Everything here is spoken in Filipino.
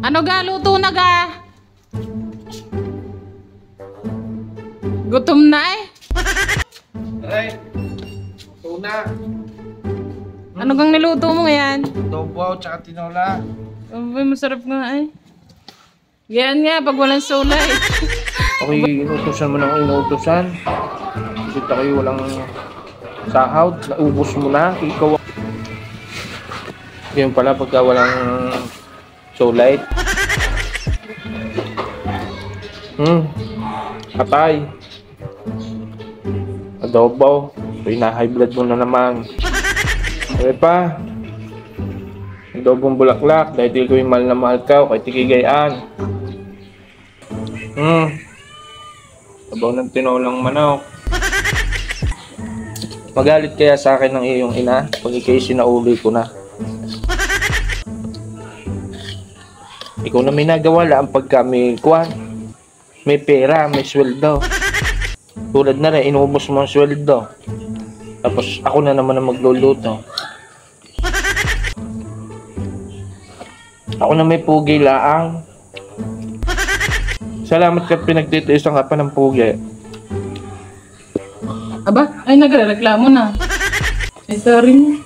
Ano ga? Luto na ga? Gutom na eh. Aray, tuna. Ano gang niluto mo ngayon? Adobo, tsaka tinola. Ay, masarap nga eh. Yan nga, pag walang sulay. Okay, inutusan mo ng inutusan. Kasi kayo walang sahod. Naubos mo na. Ikaw. Yan pala pagka walang solite. Atay. Adobo. So, high blood mo na naman. Okay pa. Adobong bulaklak. Dahil di ko yung mahal na mahal ka. O kay tigigayaan. Sabaw ng tinolang manok. Magalit kaya sa akin ng iyong ina pag ikay sinauli ko na. Ikaw na may nagawa lang pagka may kuwan. May pera, may sweldo. Tulad na rin, inubos mo ang sweldo. Tapos ako na naman ang magluluto. Ako na may pugi laang. Salamat ka pinagtitiisan ka pa ng pugi. Aba, ay nagre-reklamo na. Ay, sorry.